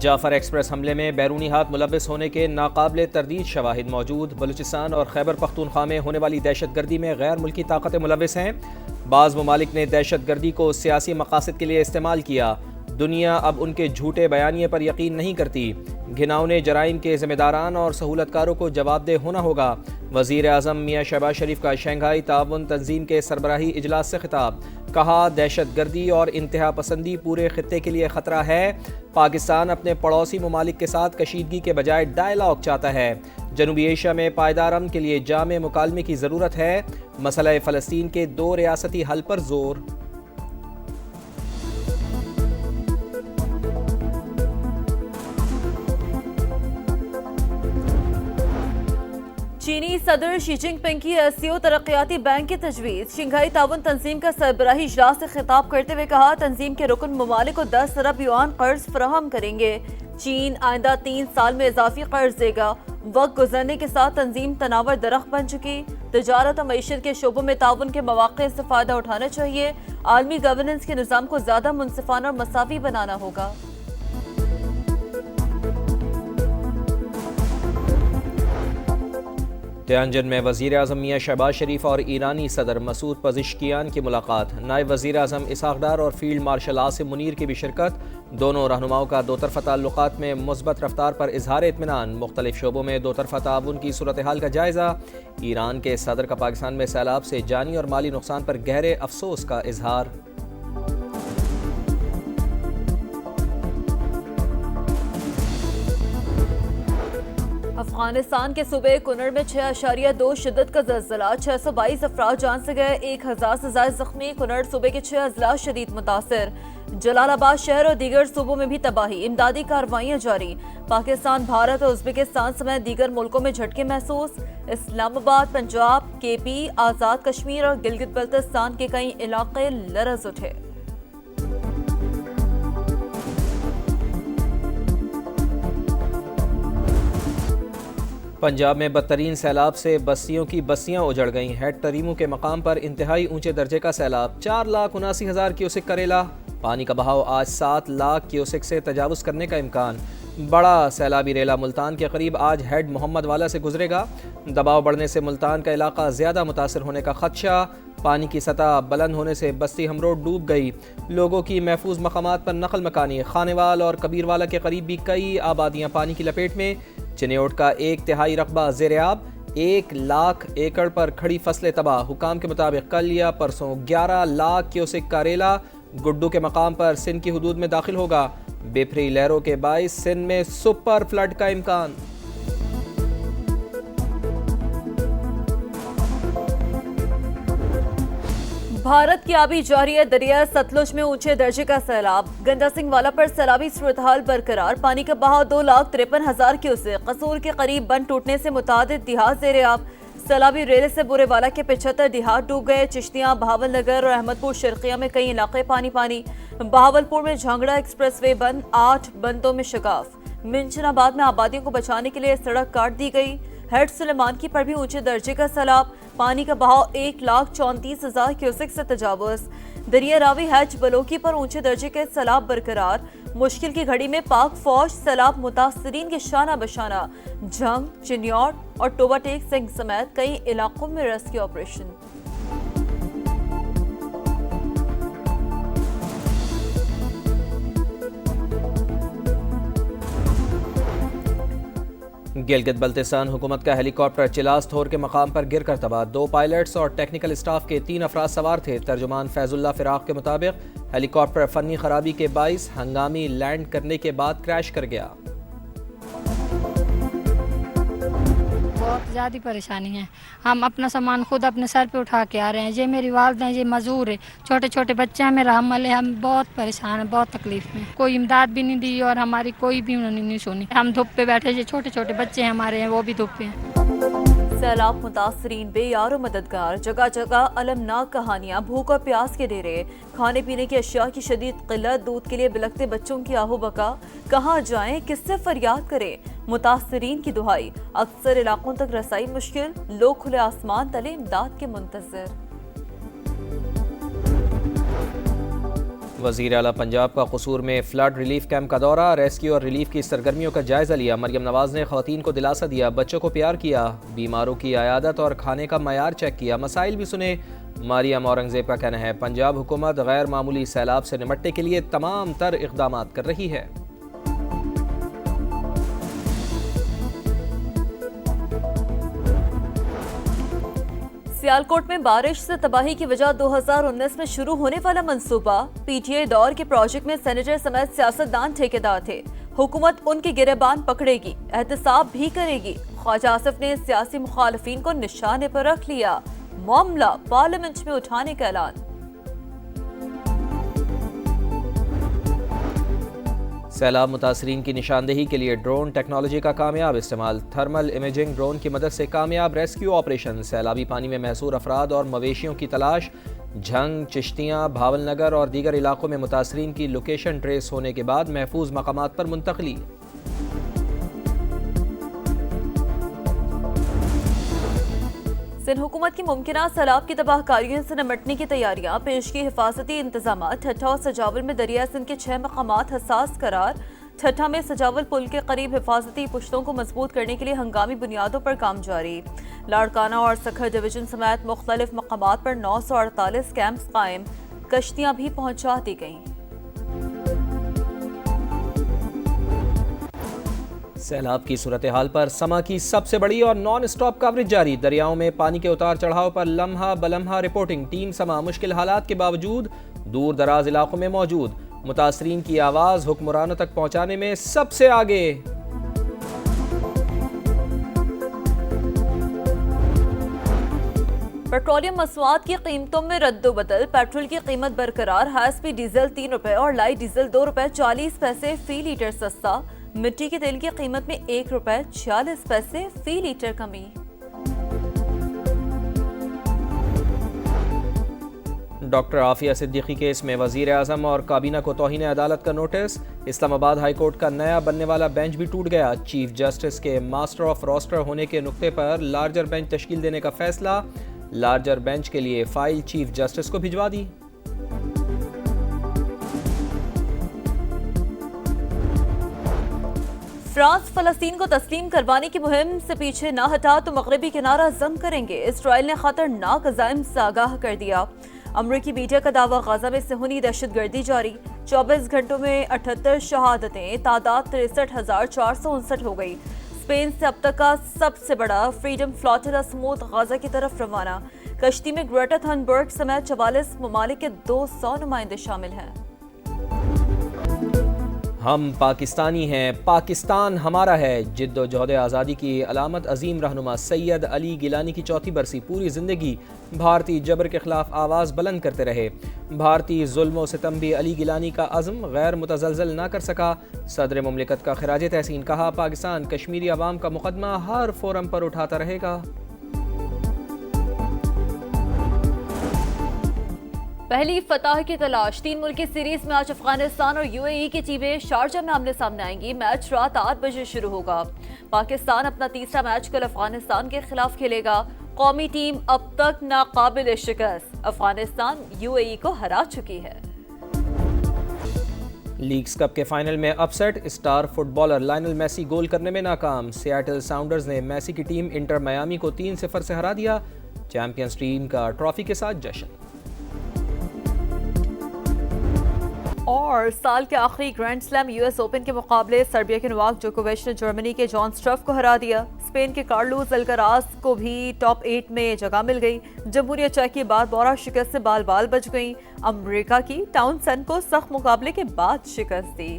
Jafar express हमले में बैरूनी हाथ मुलव्वस होने के नाकाबिल तरदीद शवाहिद मौजूद। बलूचिस्तान और खैबर पख्तूनख्वा में होने वाली दहशत गर्दी में गैर मुल्की ताकतें मुलव्वस हैं। बाज़ ममालिक ने दहशत गर्दी को सियासी मकासद के लिए इस्तेमाल किया। दुनिया अब उनके झूठे बयानिए पर यकीन नहीं करती। घिनौने जराइम के जिम्मेदारान और सहूलतकारों को जवाबदेह होना होगा। वज़ीर आज़म मियाँ शहबाज शरीफ का शंघाई ताउन तंजीम के सरबराही इजलास से खिताब। कहा, दहशत गर्दी और इंतहा पसंदी पूरे खित्ते के लिए ख़तरा है। पाकिस्तान अपने पड़ोसी ममालिक के साथ कशीदगी के बजाय डायलॉग चाहता है। जनूबी एशिया में पायदार अमन के लिए जामे मुकालमे की ज़रूरत है। मसला फ़लस्तीन के 2 रियासती हल पर जोर। चीनी सदर शी जिनपिंग की एससीओ तरक्याती बैंक की तजवीज़। शंघाई ताउन तंजीम का सरबराही इजलास से खिताब करते हुए कहा, तंजीम के रुकन ममालिक को 10 अरब युआन कर्ज फराहम करेंगे। चीन आइंदा 3 साल में इजाफी कर्ज देगा। वक्त गुजरने के साथ तंजीम तनावर दरख्त बन चुकी। तजारत और मईशत के शोबों में ताउन के मौक़े से फ़ायदा उठाना चाहिए। आलमी गवर्नेंस के निज़ाम को ज़्यादा मुनसिफाना और मसावी बनाना होगा। तियानजिन में वज़ीर आज़म मियाँ शहबाज शरीफ और ईरानी सदर मसूद पज़िश्कियान की मुलाकात। नायब वज़ीर आज़म इसहाक़ डार और फील्ड मार्शल आसिम मुनीर की भी शिरकत। दोनों रहनुमाओं का दो तरफ़ा ताल्लुक़ात में मुस्बत रफ्तार पर इजहार इत्मीनान। मुख्तलिफ शोबों में दो तरफ़ा ताउन की सूरत हाल का जायज़ा। ईरान के सदर का पाकिस्तान में सैलाब से जानी और माली नुकसान पर गहरे अफसोस का इजहार। अफगानिस्तान के सूबे कुनर में 6.2 शिद्दत का ज़लज़ला। 622 अफराद जान से गए, 1000 से ज़्यादा जख्मी। कुनर सूबे के 6 अजला शदीद मुतासर। जलालाबाद शहर और दीगर सूबों में भी तबाही। इमदादी कार्रवाइयाँ जारी। पाकिस्तान, भारत और उज़्बेकिस्तान समेत दीगर मुल्कों में झटके महसूस। इस्लामाबाद, पंजाब, केपी, आज़ाद कश्मीर और गिलगित बल्तिस्तान के कई इलाके लरज़ उठे। पंजाब में बदतरीन सैलाब से बस्तियों की बस्तियां उजड़ गईं। हेड तरीमू के मकाम पर इंतहाई ऊंचे दर्जे का सैलाब। 4,79,000 क्यूसेक करेला। पानी का बहाव आज 7 लाख क्यूसेक से तजावुज करने का इम्कान। बड़ा सैलाबी रेला मुल्तान के करीब आज हेड मोहम्मद वाला से गुजरेगा। दबाव बढ़ने से मुल्तान का इलाका ज़्यादा मुतासर होने का खदशा। पानी की सतह बुलंद होने से बस्ती हमरोड डूब गई। लोगों की महफूज मकामात पर नकल मकानी। खानेवाल और कबीरवाला के करीब भी कई आबादियाँ पानी की लपेट में। चिन्योट का 1/3 रकबा ज़ेर-ए-आब। 1 लाख एकड़ पर खड़ी फसलें तबाह। हुकाम के मुताबिक कल या परसों 11 लाख क्यूसेक का रेला गुड्डू के मकाम पर सिंध की हदूद में दाखिल होगा। बेफरी लहरों के बाइस सिंध में सुपर फ्लड का इम्कान। भारत की आबी जारी है। दरिया सतलुज में ऊंचे दर्जे का सैलाब। गंगा सिंह वाला पर सैलाबी सूरत हाल बरकरार। पानी का बहाव 2,53,000 क्यूसेक। कसूर के करीब बंद टूटने से मुतादिद देहात ज़ेर-ए-आब। सैलाबी रेले से बुरेवाला के 75 देहात डूब गए। चिश्तियां, बहावलनगर और अहमदपुर शर्किया में कई इलाके पानी पानी। बहावलपुर में झांगड़ा एक्सप्रेस वे बंद। 8 बंदों में शगाफ। मिंचनाबाद में आबादियों को बचाने के लिए सड़क काट दी गई। हेड सुलेमान की पर भी ऊंचे दर्जे का सैलाब। पानी का बहाव 1,34,000 क्यूसेक से तजावुज। दरिया रावी हैच बलोकी पर ऊंचे दर्जे के सैलाब बरकरार। मुश्किल की घड़ी में पाक फौज सैलाब मुतासरीन के शाना बशाना। जंग, चिन्यौट और टोबाटेक सिंह समेत कई इलाकों में रेस्क्यू ऑपरेशन। गिलगित बल्तिस्तान हुकूमत का हेलीकॉप्टर चिलास थोर के मकाम पर गिर कर तबाह। 2 पायलट्स और टेक्निकल स्टाफ के 3 अफराद सवार थे। तर्जुमान फैजुल्ला फिराक के मुताबिक हेलीकॉप्टर फनी खराबी के बाइस हंगामी लैंड करने के बाद क्रैश कर गया। बहुत ज़्यादा परेशानी है। हम अपना सामान खुद अपने सर पे उठा के आ रहे हैं। ये मेरी वालदा है, ये मजदूर है, छोटे छोटे बच्चे हैं, मेरा हमल है। हम बहुत परेशान हैं, बहुत तकलीफ में। कोई इमदाद भी नहीं दी और हमारी कोई भी उन्होंने नहीं सुनी। हम धूप पे बैठे, ये छोटे छोटे बच्चे हैं हमारे हैं, वो भी धूप पे हैं। सैलाब मुतासरीन बेयारो मददगार। जगह जगह अलमनाक कहानियाँ। भूख और प्यास के डेरे। खाने पीने की अशिया की शदीद किल्लत। दूध के लिए बिलखते बच्चों की आहू बका। कहाँ जाएं, किससे फरियाद करें। मुतासरीन की दुहाई। अक्सर इलाकों तक रसाई मुश्किल। लोग खुले आसमान तले इमदाद के मुंतजर। वज़ीर आला पंजाब का कसूर में फ्लड रिलीफ कैंप का दौरा, रेस्क्यू और रिलीफ की सरगर्मियों का जायजा लिया। मरियम नवाज ने ख़वातीन को दिलासा दिया, बच्चों को प्यार किया, बीमारों की अयादत और खाने का मयार चेक किया, मसाइल भी सुने। मरियम औरंगज़ेब का कहना है, पंजाब हुकूमत गैर मामूली सैलाब से निपटने के लिए तमाम तर इक़दाम कर रही है। सियालकोट में बारिश से तबाही की वजह 2019 में शुरू होने वाला मंसूबा। पीटीआई दौर के प्रोजेक्ट में सेनेटर समेत सियासतदान ठेकेदार थे। हुकूमत उनके गिरेबान पकड़ेगी, एहतसाब भी करेगी। ख्वाजा आसिफ ने सियासी मुखालफीन को निशाने पर रख लिया, मामला पार्लियामेंट में उठाने का ऐलान। सैलाब मुतासरीन की निशानदेही के लिए ड्रोन टेक्नोलॉजी का कामयाब इस्तेमाल, थर्मल इमेजिंग ड्रोन की मदद से कामयाब रेस्क्यू ऑपरेशन। सैलाबी पानी में महसूर अफराद और मवेशियों की तलाश। झंग, चिश्तियाँ, भावल नगर और दीगर इलाकों में मुतासरीन की लोकेशन ट्रेस होने के बाद महफूज मकामात पर मुंतकली। सिंध हुकूमत की मुमकिना सैलाब की तबाहकारियों से निपटने की तैयारियां, पेश की हिफाजती इंतजाम। ठट्ठा और सजावल में दरिया सिंध के 6 मकामात हसास करार। ठट्ठा में सजावल पुल के करीब हिफाजती पुश्तों को मजबूत करने के लिए हंगामी बुनियादों पर काम जारी। लाड़काना और सखर डिवीजन समेत मुख्तलिफ मकामात पर 948 कैंप्स कायम, कश्तियां भी पहुंचा दी गईं। सैलाब की सूरत हाल पर समा की सबसे बड़ी और नॉन स्टॉप कवरेज जारी। दरियाओं में पानी के उतार चढ़ाव पर लम्हा बलम्हा रिपोर्टिंग। टीम समा मुश्किल हालात के बावजूद दूर दराज इलाकों में मौजूद। मुतासरीन की आवाज़ हुक्मरानों तक पहुंचाने में सबसे आगे। पेट्रोलियम मसवाद की कीमतों में रद्दोबदल। पेट्रोल की कीमत बरकरार, हाई स्पीड डीजल 3 रुपए और लाइट डीजल 2 रुपए 40 पैसे फी लीटर सस्ता। मिट्टी के तेल की कीमत में 1 रुपए 46 पैसे फी लीटर कमी। डॉक्टर आफिया सिद्दीकी केस में वजीर आजम और काबीना को तौहीन अदालत का नोटिस। इस्लामाबाद हाई कोर्ट का नया बनने वाला बेंच भी टूट गया। चीफ जस्टिस के मास्टर ऑफ रोस्टर होने के नुक्ते पर लार्जर बेंच तश्कील देने का फैसला। लार्जर बेंच के लिए फाइल चीफ जस्टिस को भिजवा दी। फ्रांस फलस्तीन को तस्लीम करवाने की मुहिम से पीछे न हटा तो मगरबी किनारा जम करेंगे। इसराइल ने खतरनाक अज़ाइम से आगाह कर दिया। अमरीकी मीडिया का दावा, गाजा में सेहूनी दहशतगर्दी जारी। 24 घंटों में 78 शहादतें, तादाद 63,459 हो गई। स्पेन से अब तक का सबसे बड़ा फ्रीडम फ्लोटिला स्मूथ गाजा की तरफ रवाना। कश्ती में ग्रेटा थनबर्ग समेत 44 ममालिक के 200 नुमाइंदे शामिल हैं। हम पाकिस्तानी हैं, पाकिस्तान हमारा है। जिद्दोजहद आज़ादी की अलामत अजीम रहनुमा सैयद अली गिलानी की चौथी बरसी। पूरी ज़िंदगी भारतीय जबर के खिलाफ आवाज़ बुलंद करते रहे। भारतीय जुल्म व सितम भी अली गिलानी का अज़्म गैर मुतज़लज़ल ना कर सका। सदर मुमलिकत का खिराज तहसीन। कहा, पाकिस्तान कश्मीरी अवाम का मुकदमा हर फोरम पर उठाता रहेगा। पहली फतह की तलाश। 3 मुल्की सीरीज में आज अफगानिस्तान और यूएई की टीमें शारजा में आमने सामने आएंगी। मैच रात 8 बजे शुरू होगा। पाकिस्तान अपना तीसरा मैच कल अफगानिस्तान के खिलाफ खेलेगा। कौमी टीम अब तक नाकाबिल शिकस्त। अफगानिस्तान यूएई को हरा चुकी है। लीग्स कप के फाइनल में upset. Star footballer Lionel Messi goal करने में नाकाम। सियाटल साउंडर्स ने मेसी की टीम इंटर मियामी को 3-0 से हरा दिया। चैंपियंस टीम का ट्रॉफी के साथ जश्न। और साल के आखिरी ग्रैंड स्लैम यूएस ओपन के मुकाबले सर्बिया के नोवाक जोकोविच ने जर्मनी के जॉन स्ट्रफ को हरा दिया। स्पेन के कार्लोस अल्कराज को भी टॉप 8 में जगह मिल गई। जमहूरिया चेक की बार बारा शिकस्त से बाल बाल बच गई। अमेरिका की टाउनसन को सख्त मुकाबले के बाद शिकस्त दी।